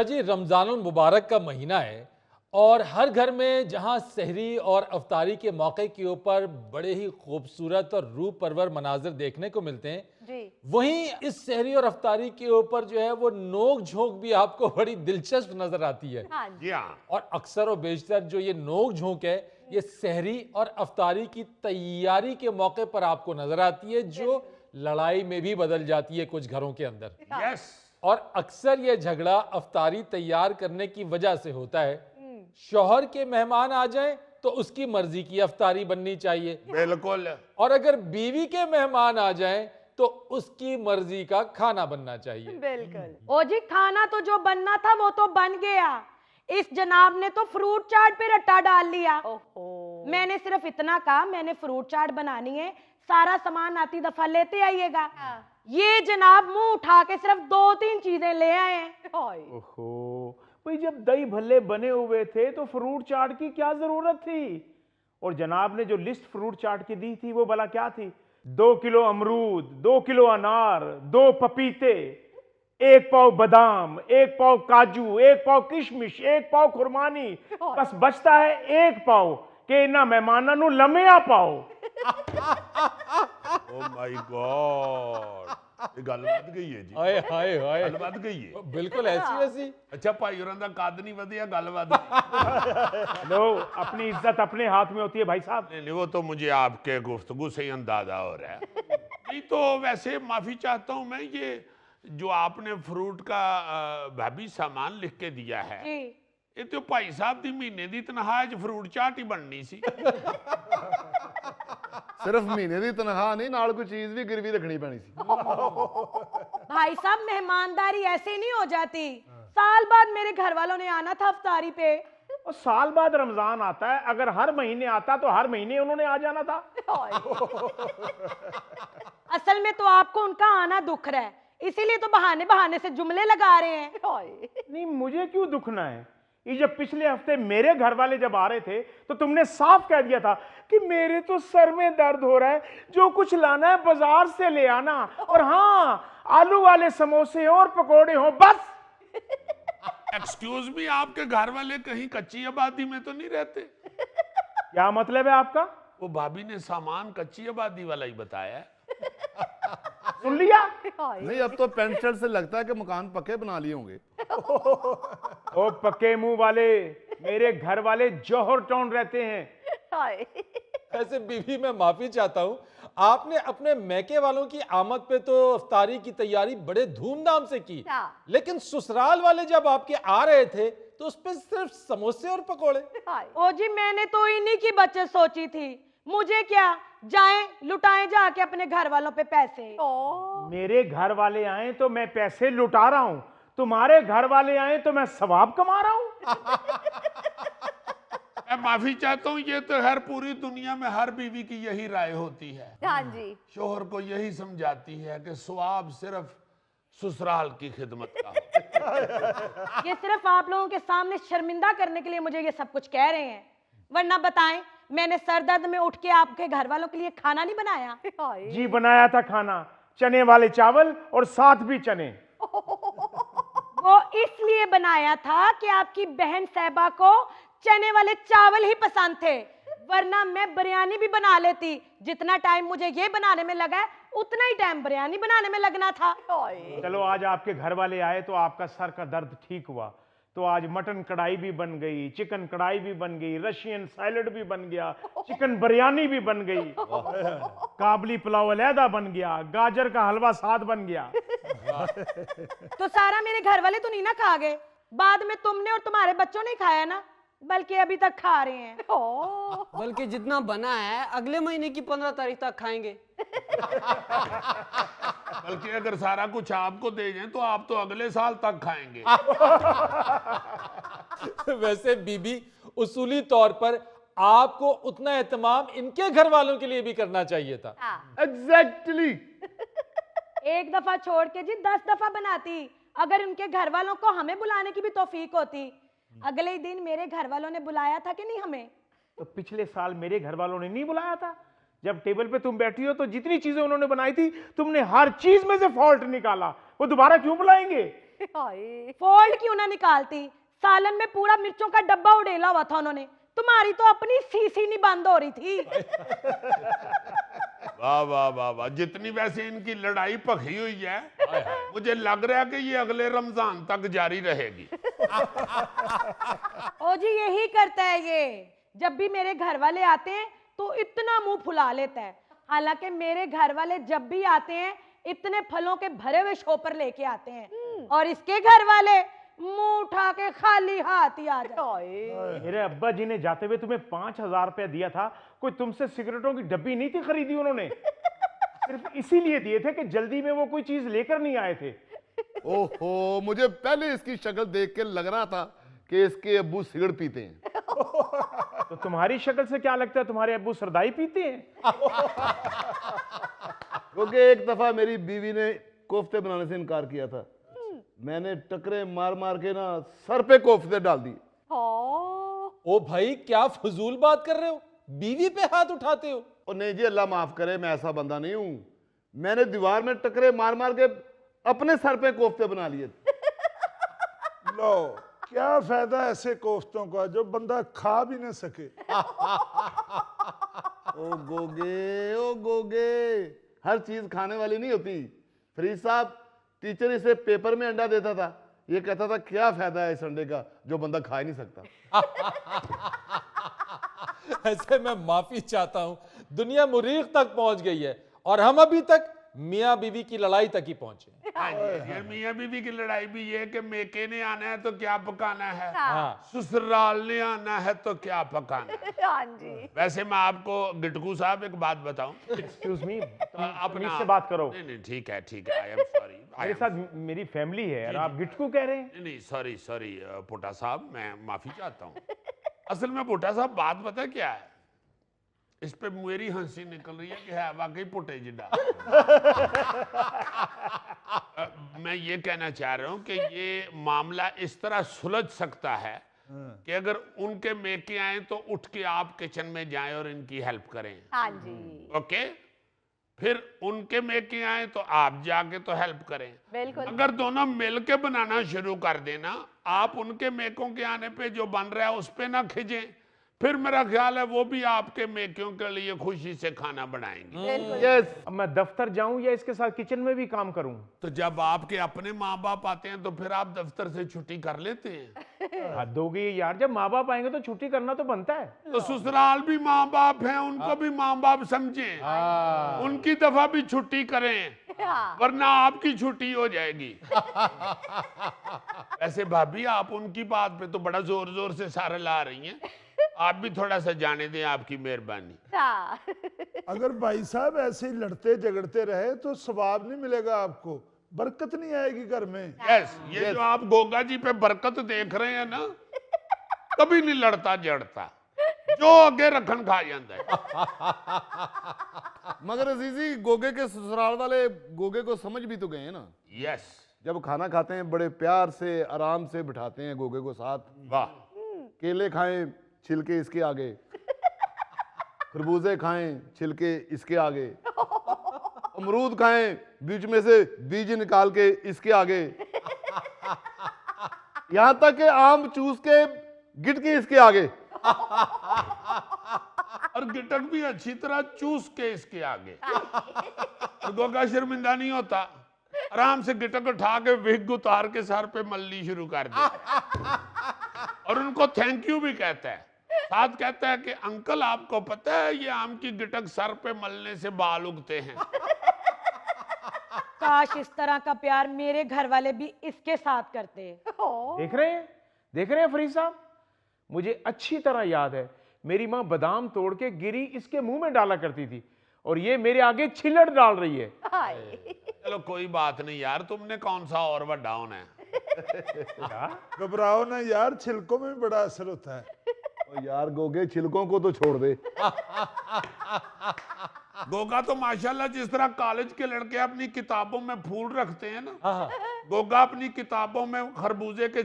जी रमज़ानुल मुबारक का महीना है और हर घर में जहां सहरी और अफ्तारी के मौके के ऊपर बड़े ही खूबसूरत और रूह परवर मनाजिर देखने को मिलते हैं, जी। वहीं इस सहरी और अफ्तारी के ऊपर जो है वो नोक झोंक भी आपको बड़ी दिलचस्प नजर आती है। हाँ जी हाँ। और अक्सर और बेशतर जो ये नोक झोंक है ये सहरी और अफ्तारी की तैयारी के मौके पर आपको नजर आती है, जो लड़ाई में भी बदल जाती है कुछ घरों के अंदर। यस। और अक्सर ये झगड़ा अफ्तारी तैयार करने की वजह से होता है। शौहर के मेहमान आ जाएं तो उसकी मर्जी की अफ्तारी बननी चाहिए, बिल्कुल। और अगर बीवी के मेहमान आ जाएं तो उसकी मर्जी का खाना बनना चाहिए। बिल्कुल। ओ जी, खाना तो जो बनना था वो तो बन गया। इस जनाब ने तो फ्रूट चाट पे रट्टा डाल लिया। ओहो। मैंने सिर्फ इतना कहा, मैंने फ्रूट चाट बनानी है, सारा सामान आती दफा लेते आइएगा। ये जनाब मुंह उठा के सिर्फ 2-3 चीजें ले आए हैं। ओहो भाई, जब दही भल्ले बने हुए थे तो फ्रूट चाट की क्या जरूरत थी? और जनाब ने जो लिस्ट फ्रूट चाट की दी थी वो भला क्या थी? 2 किलो अमरूद, 2 किलो अनार, 2 पपीते, 1 पाव बादाम, 1 पाव काजू, 1 पाव किशमिश, 1 पाव खुरमानी, बस बचता है 1 पाव के ना मेहमानां नू लम्या पाओ। ओ माय गॉड, ये गल वध गई है जी। हाय हाय हाय, गल वध गई है। बिल्कुल ऐसी वैसी। अच्छा भाई होरां दा कद नहीं वधिया, गल वध गई। लो, अपनी इज्जत अपने हाथ में होती है भाई साहब। नहीं नहीं, वो तो मुझे आपके गुफ्तगू से ही अंदाजा हो रहा है। नहीं तो वैसे माफी चाहता हूँ मैं, ये जो आपने फ्रूट का भाभी सामान लिख के दिया है, ये तो भाई साहब दी महीने दी तनख्वाह च फ्रूट चाट ही बननी सी। सिर्फ महीने की तनख्वाह नहीं, नाल कोई चीज भी गिरवी रखनी पैनी सी। भाई साहब, मेहमानदारी ऐसे नहीं हो जाती। साल बाद मेरे घर वालों ने आना था अफ्तारी पे। और साल बाद रमजान आता है, अगर हर महीने आता तो हर महीने उन्होंने आ जाना था। असल में तो आपको उनका आना दुख रहा है, इसीलिए तो बहाने बहाने से जुमले लगा रहे हैं। नहीं, मुझे क्यों दुखना है? ये जब पिछले हफ्ते मेरे घर वाले जब आ रहे थे तो तुमने साफ कह दिया था कि मेरे तो सर में दर्द हो रहा है, जो कुछ लाना है बाजार से ले आना, और हाँ, आलू वाले समोसे और पकोड़े हो बस। एक्सक्यूज मी, आपके घर वाले कहीं कच्ची आबादी में तो नहीं रहते? क्या मतलब है आपका? वो भाभी ने सामान कच्ची आबादी वाला ही बताया है। सुन लिया? नहीं, अब तो पेंसिल से लगता है कि मकान पक्के बना लिए होंगे। ओ पक्के मुंह वाले, मेरे घर वाले जौहर टाउन रहते हैं। ऐसे बीवी, मैं माफी चाहता हूँ, आपने अपने मैके वालों की आमद पे तो अफ्तारी की तैयारी बड़े धूमधाम से की, लेकिन ससुराल वाले जब आपके आ रहे थे तो उस पे सिर्फ समोसे और पकोड़े। ओ जी, मैंने तो इन्हीं की बचत सोची थी। मुझे क्या, जाएं लुटाएं जाके अपने घर वालों पे पैसे। मेरे घर वाले आए तो मैं पैसे लुटा रहा हूं, तुम्हारे घर वाले आए तो मैं सवाब कमा रहा हूं। मैं माफी चाहता हूँ, ये तो हर पूरी दुनिया में हर बीवी की यही राय होती है। हाँ जी। शोहर को यही समझाती है कि सवाब सिर्फ ससुराल की खिदमत का। ये सिर्फ आप लोगों के सामने शर्मिंदा करने के लिए मुझे ये सब कुछ कह रहे हैं, वरना बताएं, मैंने सर दर्द में उठ के आपके घर वालों के लिए खाना नहीं बनाया? जी बनाया था खाना, चने वाले चावल और साथ भी चने। वो इसलिए बनाया था कि आपकी बहन साहिबा को चने वाले चावल ही पसंद थे, वरना मैं बिरयानी भी बना लेती। जितना टाइम मुझे ये बनाने में लगा है, उतना ही टाइम बिरयानी बनाने में लगना था। चलो, आज आपके घर वाले आए तो आपका सर का दर्द ठीक हुआ, तो आज मटन कढ़ाई भी बन गई, चिकन कढ़ाई भी बन गई, रशियन सैलड भी बन गया, चिकन बिरयानी भी बन गई, काबली पुलाव अलहदा बन गया, गाजर का हलवा साथ बन गया। तो सारा मेरे घर वाले तो नहीं ना खा गए? बाद में तुमने और तुम्हारे बच्चों ने खाया ना, बल्कि अभी तक खा रहे हैं। बल्कि जितना बना है अगले महीने की 15 तारीख तक खाएंगे। बल्कि अगर सारा कुछ आपको दे जाए तो आप तो अगले साल तक खाएंगे। वैसे बीबी, उसूली तौर पर आपको उतना एहतमाम इनके घर वालों के लिए भी करना चाहिए था। एग्जैक्टली। एक दफा छोड़ के जी 10 दफा बनाती। अगर उनके घर वालों को हमें बुलाने की भी तौफीक होती। अगले ही दिन मेरे घर वालों ने बुलाया था कि नहीं हमें? तो पिछले साल मेरे घर वालों ने नहीं बुलाया था? जब टेबल पे तुम बैठी हो तो जितनी चीजें उन्होंने बनाई थी, तुमने हर चीज में से फॉल्ट निकाला, वो दोबारा क्यों बुलाएंगे? फोल्ड क्यों ना निकालती, सालन में पूरा मिर्चों का डब्बा उड़ेला हुआ था उन्होंने, तुम्हारी तो अपनी सीसी नहीं बंद हो रही थी। वाह वाह वाह वाह, जितनी वैसे इनकी लड़ाई पकी हुई है, मुझे लग रहा है कि ये अगले रमजान तक जारी रहेगी। ओ जी यही करता है ये, जब भी मेरे घर वाले आते हैं तो इतना मुंह फुला लेता है। हालांकि मेरे घर वाले जब भी आते हैं इतने फलों के भरे हुए शोपर लेके आते हैं, और इसके घर वाले मुंह उठा के खाली हाथ ही आ जाते। मेरे अब्बा जी ने जाते हुए तुम्हें 5,000 रुपया दिया था, कोई तुमसे सिगरेटों की डब्बी नहीं थी खरीदी उन्होंने, सिर्फ इसीलिए दिए थे कि जल्दी में वो कोई चीज लेकर नहीं आए थे। ओहो, मुझे पहले इसकी शक्ल देख के लग रहा था कि इसके अब्बू सिगरेट पीते हैं। तो तुम्हारी शक्ल से क्या लगता है तुम्हारे अब्बू सरदाई पीते हैं? क्योंकि एक दफा मेरी बीवी ने कोफ्ते बनाने से इनकार किया था, मैंने टकरे मार मार के ना सर पे कोफ्ते डाल दिए। ओ भाई क्या फजूल बात कर रहे हो, बीवी पे हाथ उठाते हो। और नहीं जी, अल्लाह माफ करे, मैं ऐसा बंदा नहीं हूं। मैंने दीवार में टकरे मार मार के अपने सर पे कोफ्ते बना लिए। लो, क्या फायदा ऐसे कोफ्तों का जो बंदा खा भी न सके। ओ गोगे, हर चीज खाने वाली नहीं होती। फरीद साहब, टीचर इसे पेपर में अंडा देता था, ये कहता था क्या फायदा है इस अंडे का जो बंदा खा ही नहीं सकता। ऐसे मैं माफी चाहता हूं, दुनिया मुरीख तक पहुंच गई है और हम अभी तक मियां बीवी की लड़ाई तक ही पहुंचे। हाँ जी, ये मियां बीवी की लड़ाई भी ये कि मेके ने आना है तो क्या पकाना है, ससुराल ने आना है तो क्या पकाना है। हाँ जी। वैसे मैं आपको गिटकू साहब एक बात बताऊं, एक्सक्यूज मी, अपने से बात करो। नहीं नहीं ठीक है आई एम सॉरी। मेरे साथ मेरी फैमिली है और आप गिटकू कह रहे हैं। नहीं सॉरी सॉरी पोटा साहब, मैं माफी चाहता हूँ। असल में पोटा साहब बात पता क्या है, इस पे मेरी हंसी निकल रही है कि है वाकई पोटे जिड्डा। मैं ये कहना चाह रहा हूँ कि ये मामला इस तरह सुलझ सकता है कि अगर उनके मेके आए तो उठ के आप किचन में जाएं और इनकी हेल्प करें। हाँ जी। ओके, फिर उनके मेके आए तो आप जाके तो हेल्प करें। बिल्कुल। अगर दोनों मिलके बनाना शुरू कर देना, आप उनके मेकों के आने पे जो बन रहा है उस पे ना खिंचें, फिर मेरा ख्याल है वो भी आपके मेकियों के लिए खुशी से खाना बनाएंगे। यस, अब मैं दफ्तर जाऊं या इसके साथ किचन में भी काम करूं? तो जब आपके अपने माँ बाप आते हैं तो फिर आप दफ्तर से छुट्टी कर लेते हैं। हद हो गई यार, जब माँ बाप आएंगे तो छुट्टी करना तो बनता है। तो ससुराल भी माँ बाप हैं, उनको भी माँ बाप समझें, उनकी दफा भी छुट्टी करें, वरना आपकी छुट्टी हो जाएगी। ऐसे भाभी आप उनकी बात पे तो बड़ा जोर जोर से सारे ला रही हैं, आप भी थोड़ा सा जाने दें, आपकी मेहरबानी। अगर भाई साहब ऐसे ही लड़ते झगड़ते रहे तो सवाब नहीं मिलेगा आपको, बरकत नहीं आएगी घर में। यस, ये जो आप गोगा जी पे बरकत देख रहे हैं ना, कभी नहीं लड़ता जड़ता, जो आगे रखन खा जाता है। मगर अजीजी, गोगे के ससुराल वाले गोगे को समझ भी तो गए हैं ना। यस, जब खाना खाते हैं बड़े प्यार से आराम से बिठाते हैं गोगे को साथ। वाह, केले खाएं छिलके इसके आगे, खरबूजे खाएं छिलके इसके आगे, अमरूद खाएं बीच में से बीज निकाल के इसके आगे, यहां तक कि आम चूस के गिटकी इसके आगे, और गिटक भी अच्छी तरह चूस के इसके आगे। और गोगा शर्मिंदा नहीं होता, आराम से गिटक उठा के विग उतार के सर पे मलनी शुरू कर दे, और उनको थैंक यू भी कहता है, साथ कहता है कि अंकल आपको पता है ये आम की गिटक सर पे मलने से बाल उगते हैं। काश इस तरह का प्यार मेरे घर वाले भी इसके साथ करते। देख रहे हैं फरीद साहब, मुझे अच्छी तरह याद है मेरी माँ बादाम तोड़ के गिरी इसके मुंह में डाला करती थी, और ये मेरे आगे छिलड़ डाल रही है। चलो कोई बात नहीं यार, तुमने कौन सा और बड़ा डाउन है। घबराओ ना यार, छिलकों में भी बड़ा असर होता है। और यार गोगे, छिलकों को तो छोड़ दे। गोगा तो माशाल्लाह जिस तरह कॉलेज के लड़के अपनी किताबों में फूल रखते हैं ना, गोगा अपनी किताबों में खरबूजे के